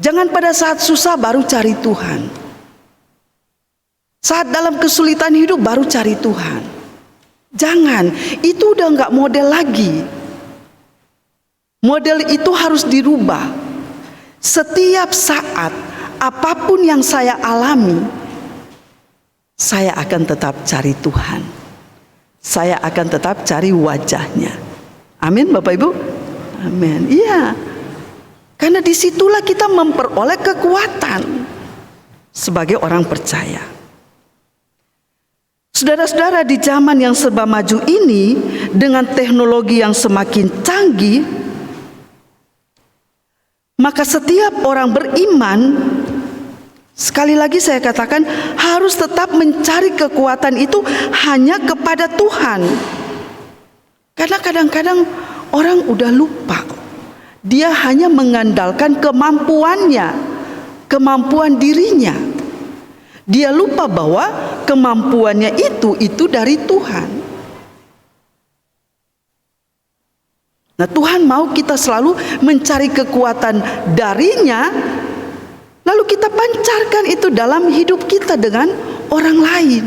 Jangan pada saat susah baru cari Tuhan. Saat dalam kesulitan hidup baru cari Tuhan. Jangan, itu udah nggak model lagi. Model itu harus dirubah. Setiap saat, apapun yang saya alami, saya akan tetap cari Tuhan. Saya akan tetap cari wajahnya. Amin Bapak Ibu? Amin. Iya. Karena disitulah kita memperoleh kekuatan sebagai orang percaya. Saudara-saudara, di zaman yang serba maju ini, dengan teknologi yang semakin canggih, maka setiap orang beriman, sekali lagi saya katakan, harus tetap mencari kekuatan itu hanya kepada Tuhan. Karena kadang-kadang orang udah lupa. Dia hanya mengandalkan kemampuannya, kemampuan dirinya. Dia lupa bahwa kemampuannya itu dari Tuhan. Nah, Tuhan mau kita selalu mencari kekuatan darinya, lalu kita pancarkan itu dalam hidup kita dengan orang lain.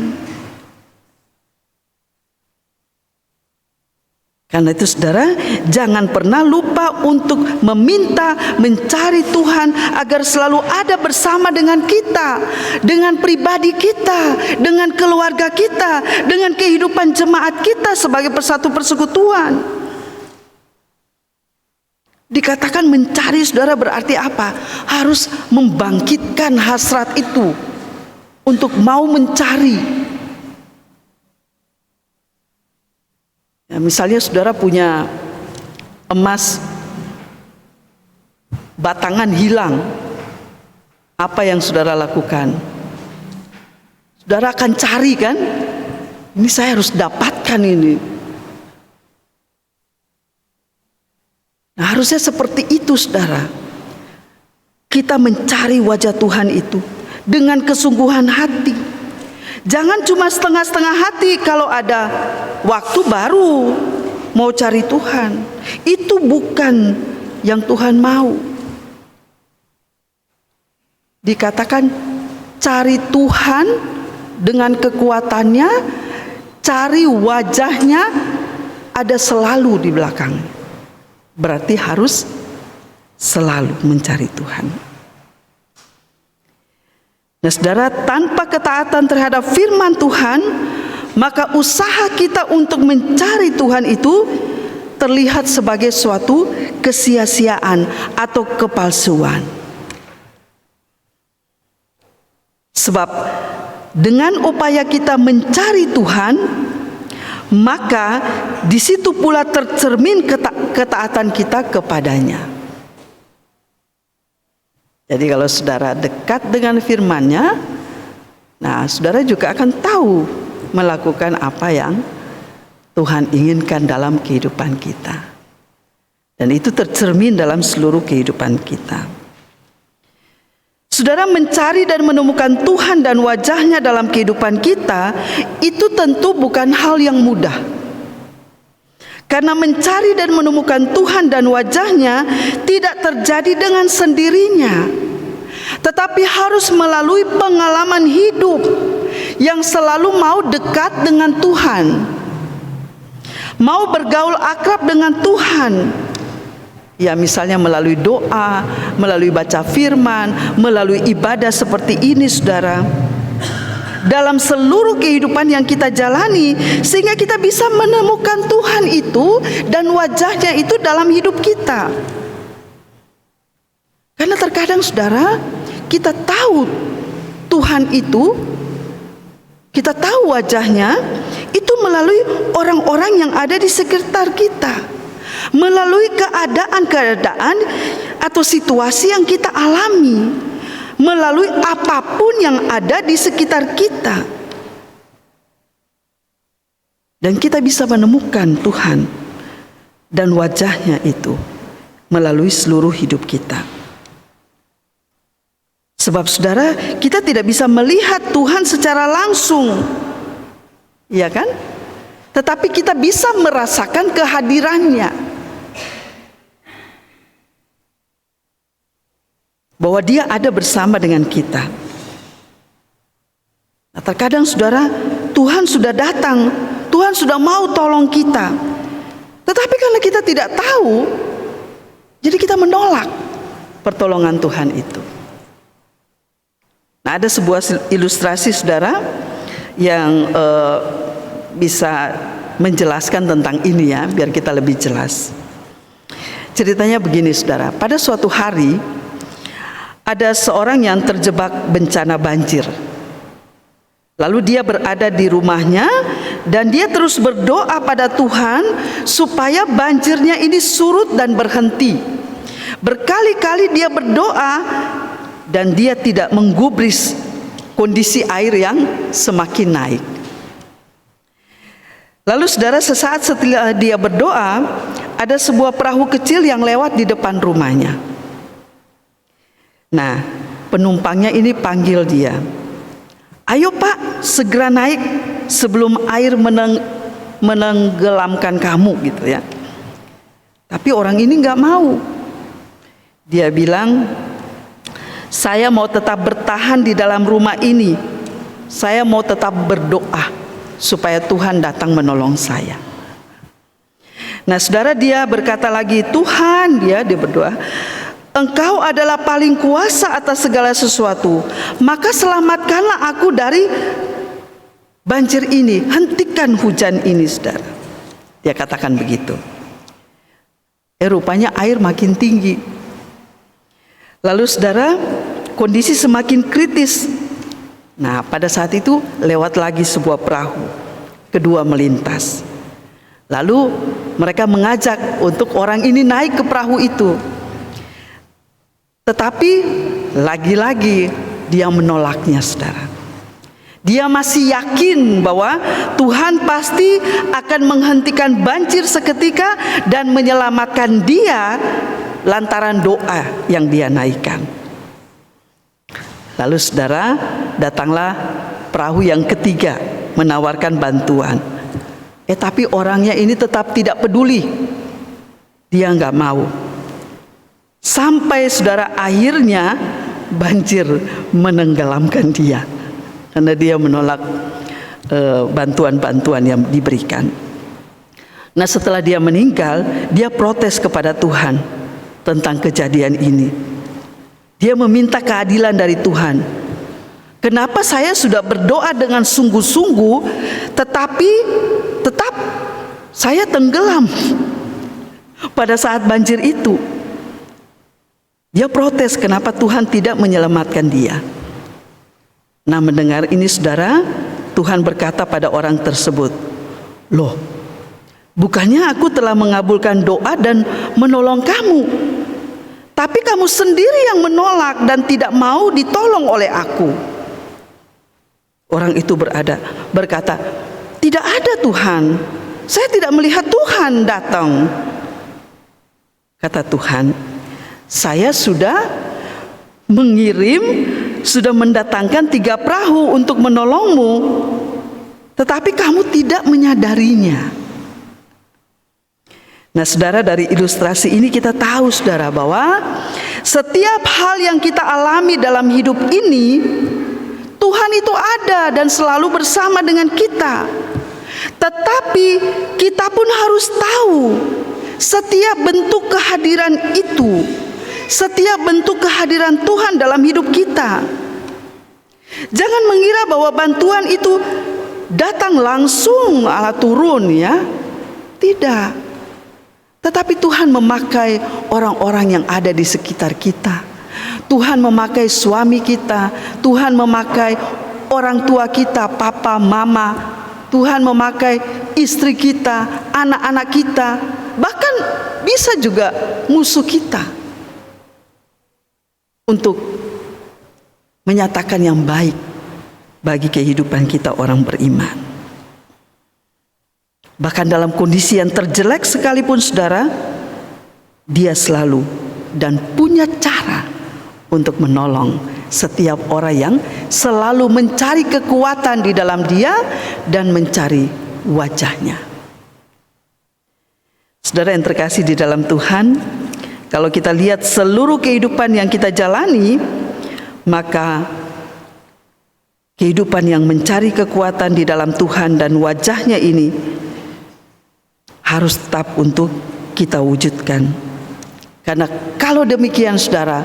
Karena itu saudara, jangan pernah lupa untuk meminta, mencari Tuhan agar selalu ada bersama dengan kita, dengan pribadi kita, dengan keluarga kita, dengan kehidupan jemaat kita sebagai persatu persekutuan. Dikatakan mencari, saudara, berarti apa? Harus membangkitkan hasrat itu untuk mau mencari. Ya, misalnya saudara punya emas batangan hilang, apa yang saudara lakukan? Saudara akan cari kan? Ini saya harus dapatkan ini. Nah, harusnya seperti itu saudara. Kita mencari wajah Tuhan itu dengan kesungguhan hati. Jangan cuma setengah-setengah hati kalau ada waktu baru mau cari Tuhan. Itu bukan yang Tuhan mau. Dikatakan cari Tuhan dengan kekuatannya, cari wajahnya ada selalu di belakang. Berarti harus selalu mencari Tuhan. Nah saudara, tanpa ketaatan terhadap firman Tuhan, maka usaha kita untuk mencari Tuhan itu terlihat sebagai suatu kesia-siaan atau kepalsuan. Sebab dengan upaya kita mencari Tuhan, maka di situ pula tercermin ketaatan kita kepadanya. Jadi kalau saudara dekat dengan firman-Nya, nah saudara juga akan tahu melakukan apa yang Tuhan inginkan dalam kehidupan kita. Dan itu tercermin dalam seluruh kehidupan kita. Saudara, mencari dan menemukan Tuhan dan wajah-Nya dalam kehidupan kita, itu tentu bukan hal yang mudah. Karena mencari dan menemukan Tuhan dan wajah-Nya tidak terjadi dengan sendirinya, tetapi harus melalui pengalaman hidup yang selalu mau dekat dengan Tuhan, mau bergaul akrab dengan Tuhan. Ya, misalnya melalui doa, melalui baca firman, melalui ibadah seperti ini saudara. Dalam seluruh kehidupan yang kita jalani, sehingga kita bisa menemukan Tuhan itu dan wajah-Nya itu dalam hidup kita. Karena terkadang saudara, kita tahu Tuhan itu, kita tahu wajah-Nya itu melalui orang-orang yang ada di sekitar kita, melalui keadaan-keadaan atau situasi yang kita alami, melalui apapun yang ada di sekitar kita. Dan kita bisa menemukan Tuhan dan wajah-Nya itu melalui seluruh hidup kita. Sebab saudara, kita tidak bisa melihat Tuhan secara langsung, ya kan? Tetapi kita bisa merasakan kehadirannya. bahwa Dia ada bersama dengan kita. Nah, terkadang saudara, Tuhan sudah datang, Tuhan sudah mau tolong kita, tetapi karena kita tidak tahu, jadi kita menolak pertolongan Tuhan itu. Nah, ada sebuah ilustrasi saudara yang bisa menjelaskan tentang ini ya, biar kita lebih jelas. Ceritanya begini saudara, pada suatu hari ada seorang yang terjebak bencana banjir. Lalu dia berada di rumahnya dan dia terus berdoa pada Tuhan supaya banjirnya ini surut dan berhenti. Berkali-kali dia berdoa dan dia tidak menggubris kondisi air yang semakin naik. Lalu saudara, sesaat setelah dia berdoa, ada sebuah perahu kecil yang lewat di depan rumahnya. Nah, penumpangnya ini panggil dia, "Ayo Pak, segera naik sebelum air menenggelamkan kamu," gitu ya. Tapi orang ini nggak mau. Dia bilang, "Saya mau tetap bertahan di dalam rumah ini. Saya mau tetap berdoa supaya Tuhan datang menolong saya." Nah saudara, dia berkata lagi, "Tuhan," dia berdoa, "Engkau adalah paling kuasa atas segala sesuatu. Maka selamatkanlah aku dari banjir ini. Hentikan hujan ini," saudara. Dia katakan begitu. Rupanya air makin tinggi. Lalu saudara, kondisi semakin kritis. Nah, pada saat itu lewat lagi sebuah perahu. Kedua melintas. Lalu mereka mengajak untuk orang ini naik ke perahu itu. Tetapi lagi-lagi dia menolaknya, saudara. Dia masih yakin bahwa Tuhan pasti akan menghentikan banjir seketika dan menyelamatkan dia lantaran doa yang dia naikkan. Lalu saudara, datanglah perahu yang ketiga menawarkan bantuan. Tapi orangnya ini tetap tidak peduli. Dia nggak mau. Sampai saudara, akhirnya banjir menenggelamkan dia karena dia menolak bantuan-bantuan yang diberikan. Nah, setelah dia meninggal, dia protes kepada Tuhan tentang kejadian ini. Dia meminta keadilan dari Tuhan. Kenapa saya sudah berdoa dengan sungguh-sungguh, tetapi tetap saya tenggelam pada saat banjir itu? Dia protes kenapa Tuhan tidak menyelamatkan dia. Nah, mendengar ini saudara, Tuhan berkata pada orang tersebut, "Loh, bukannya aku telah mengabulkan doa dan menolong kamu, tapi kamu sendiri yang menolak dan tidak mau ditolong oleh aku." Orang itu berkata, "Tidak ada Tuhan, saya tidak melihat Tuhan datang." Kata Tuhan, "Saya sudah mendatangkan 3 perahu untuk menolongmu, tetapi kamu tidak menyadarinya." Nah saudara, dari ilustrasi ini kita tahu saudara bahwa setiap hal yang kita alami dalam hidup ini, Tuhan itu ada dan selalu bersama dengan kita. Tetapi kita pun harus tahu setiap bentuk kehadiran itu, setiap bentuk kehadiran Tuhan dalam hidup kita. Jangan mengira bahwa bantuan itu datang langsung Allah turun ya. Tidak. Tetapi Tuhan memakai orang-orang yang ada di sekitar kita. Tuhan memakai suami kita, Tuhan memakai orang tua kita, papa, mama. Tuhan memakai istri kita, anak-anak kita, bahkan bisa juga musuh kita untuk menyatakan yang baik bagi kehidupan kita orang beriman. Bahkan dalam kondisi yang terjelek sekalipun saudara, Dia selalu dan punya cara untuk menolong setiap orang yang selalu mencari kekuatan di dalam Dia dan mencari wajahnya. Saudara yang terkasih di dalam Tuhan, Kalau kita lihat seluruh kehidupan yang kita jalani, maka kehidupan yang mencari kekuatan di dalam Tuhan dan wajah-Nya ini harus tetap untuk kita wujudkan. Karena kalau demikian saudara,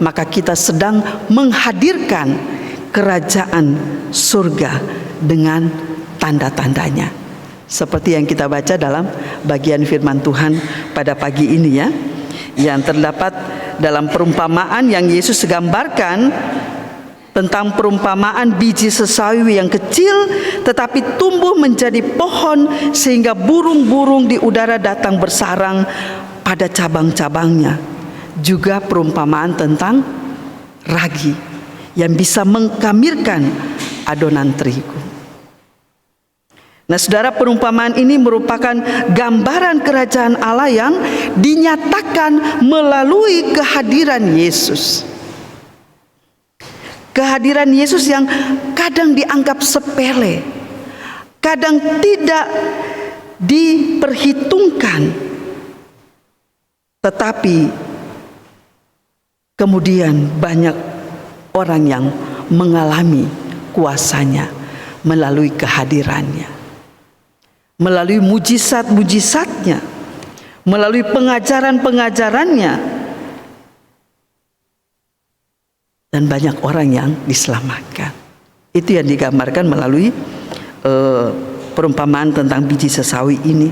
maka kita sedang menghadirkan kerajaan surga dengan tanda-tandanya. Seperti yang kita baca dalam bagian firman Tuhan pada pagi ini ya, yang terdapat dalam perumpamaan yang Yesus gambarkan tentang perumpamaan biji sesawi yang kecil tetapi tumbuh menjadi pohon sehingga burung-burung di udara datang bersarang pada cabang-cabangnya. Juga perumpamaan tentang ragi yang bisa mengkamirkan adonan terigu. Nah saudara, perumpamaan ini merupakan gambaran kerajaan Allah yang dinyatakan melalui kehadiran Yesus. Kehadiran Yesus yang kadang dianggap sepele, kadang tidak diperhitungkan, tetapi kemudian banyak orang yang mengalami kuasanya melalui kehadirannya, melalui mujizat-mujizatnya, melalui pengajaran-pengajarannya, dan banyak orang yang diselamatkan. Itu yang digambarkan melalui perumpamaan tentang biji sesawi ini.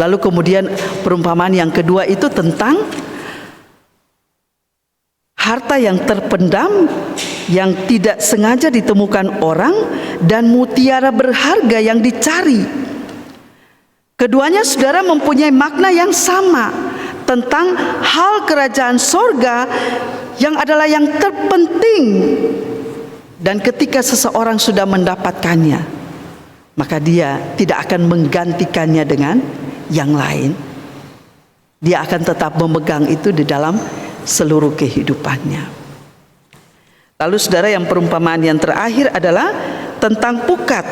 Lalu kemudian perumpamaan yang kedua itu tentang harta yang terpendam yang tidak sengaja ditemukan orang dan mutiara berharga yang dicari. Keduanya saudara mempunyai makna yang sama tentang hal kerajaan sorga yang adalah yang terpenting. Dan ketika seseorang sudah mendapatkannya, maka dia tidak akan menggantikannya dengan yang lain. Dia akan tetap memegang itu di dalam seluruh kehidupannya. Lalu saudara, yang perumpamaan yang terakhir adalah tentang pukat.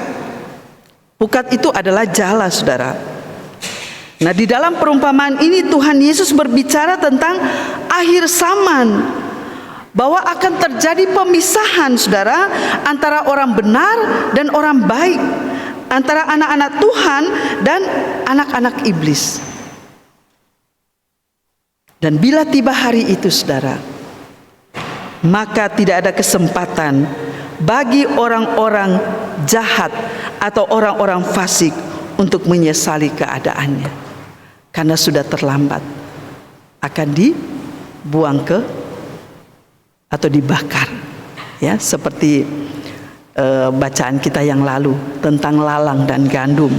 Pukat itu adalah jala saudara. Nah di dalam perumpamaan ini Tuhan Yesus berbicara tentang akhir zaman, bahwa akan terjadi pemisahan saudara antara orang benar dan orang baik, antara anak-anak Tuhan dan anak-anak iblis. Dan bila tiba hari itu saudara, maka tidak ada kesempatan bagi orang-orang jahat atau orang-orang fasik untuk menyesali keadaannya, karena sudah terlambat, akan dibuang ke atau dibakar, ya, seperti bacaan kita yang lalu tentang lalang dan gandum.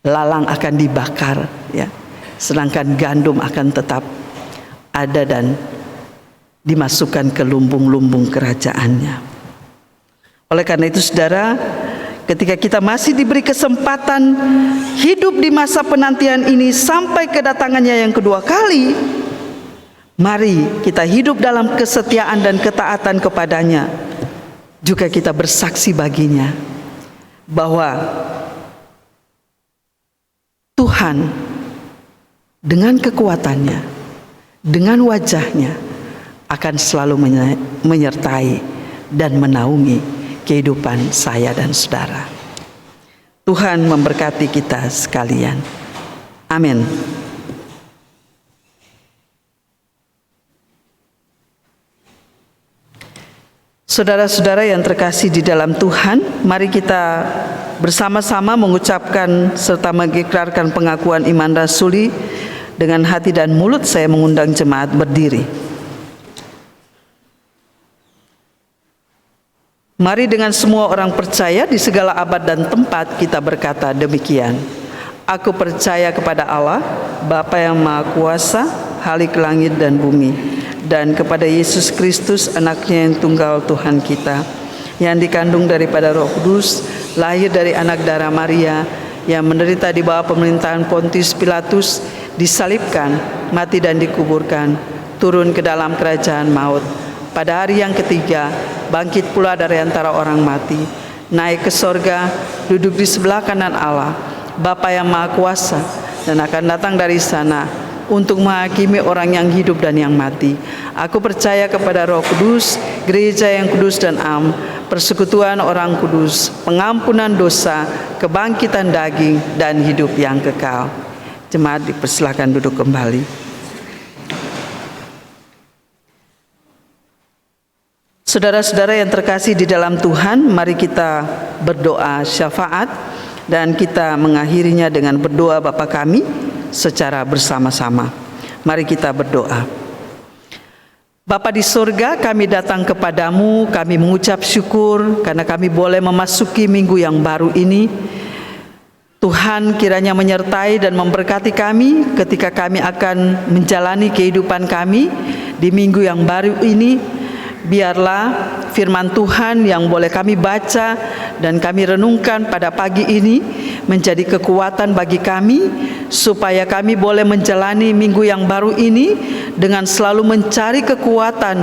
Lalang akan dibakar, ya, sedangkan gandum akan tetap ada dan dimasukkan ke lumbung-lumbung kerajaannya. Oleh karena itu saudara, ketika kita masih diberi kesempatan hidup di masa penantian ini sampai kedatangannya yang kedua kali, mari kita hidup dalam kesetiaan dan ketaatan kepadanya. Juga kita bersaksi baginya bahwa Tuhan dengan kekuatannya, dengan wajahnya akan selalu menyertai dan menaungi kehidupan saya dan saudara. Tuhan memberkati kita sekalian. Amin. Saudara-saudara yang terkasih di dalam Tuhan, mari kita bersama-sama mengucapkan serta mengikrarkan pengakuan iman rasuli. Dengan hati dan mulut saya mengundang jemaat berdiri. Mari dengan semua orang percaya di segala abad dan tempat kita berkata demikian. Aku percaya kepada Allah, Bapa yang Maha Kuasa, Khalik langit dan bumi, dan kepada Yesus Kristus, anaknya yang tunggal Tuhan kita, yang dikandung daripada Roh Kudus, lahir dari anak darah Maria, yang menderita di bawah pemerintahan Pontius Pilatus, disalibkan, mati dan dikuburkan, turun ke dalam kerajaan maut. Pada hari yang ketiga, bangkit pula dari antara orang mati, naik ke sorga, duduk di sebelah kanan Allah, Bapa yang Maha Kuasa, dan akan datang dari sana untuk menghakimi orang yang hidup dan yang mati. Aku percaya kepada Roh Kudus, gereja yang kudus dan am, persekutuan orang kudus, pengampunan dosa, kebangkitan daging, dan hidup yang kekal. Jemaat dipersilakan duduk kembali. Saudara-saudara yang terkasih di dalam Tuhan, mari kita berdoa syafaat dan kita mengakhirinya dengan berdoa Bapa kami secara bersama-sama. Mari kita berdoa. Bapa di surga, kami datang kepadamu, kami mengucap syukur karena kami boleh memasuki minggu yang baru ini. Tuhan kiranya menyertai dan memberkati kami ketika kami akan menjalani kehidupan kami di minggu yang baru ini. Biarlah firman Tuhan yang boleh kami baca dan kami renungkan pada pagi ini menjadi kekuatan bagi kami, supaya kami boleh menjalani minggu yang baru ini dengan selalu mencari kekuatan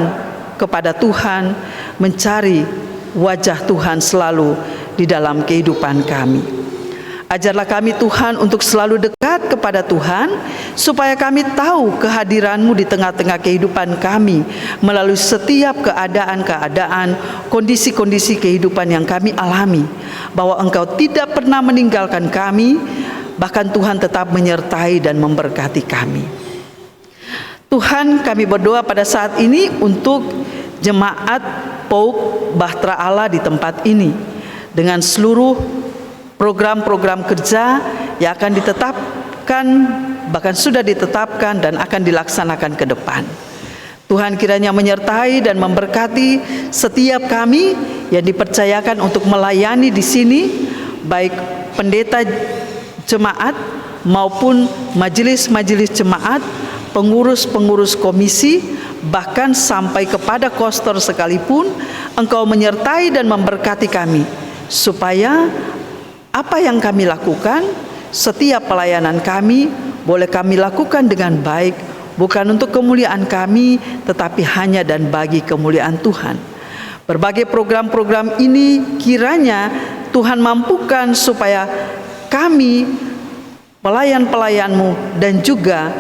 kepada Tuhan, mencari wajah Tuhan selalu di dalam kehidupan kami. Ajarlah kami Tuhan untuk selalu dekat kepada Tuhan, supaya kami tahu kehadiran-Mu di tengah-tengah kehidupan kami melalui setiap keadaan-keadaan, kondisi-kondisi kehidupan yang kami alami, bahwa Engkau tidak pernah meninggalkan kami, bahkan Tuhan tetap menyertai dan memberkati kami. Tuhan, kami berdoa pada saat ini untuk jemaat PAUK Bahtera Allah di tempat ini, dengan seluruh program-program kerja yang akan ditetapkan, bahkan sudah ditetapkan dan akan dilaksanakan ke depan. Tuhan kiranya menyertai dan memberkati setiap kami yang dipercayakan untuk melayani di sini, baik pendeta jemaat maupun majelis-majelis jemaat, pengurus-pengurus komisi, bahkan sampai kepada kostor sekalipun. Engkau menyertai dan memberkati kami, supaya apa yang kami lakukan, setiap pelayanan kami boleh kami lakukan dengan baik, bukan untuk kemuliaan kami, tetapi hanya dan bagi kemuliaan Tuhan. Berbagai program-program ini kiranya Tuhan mampukan supaya kami, pelayan-pelayan-Mu dan juga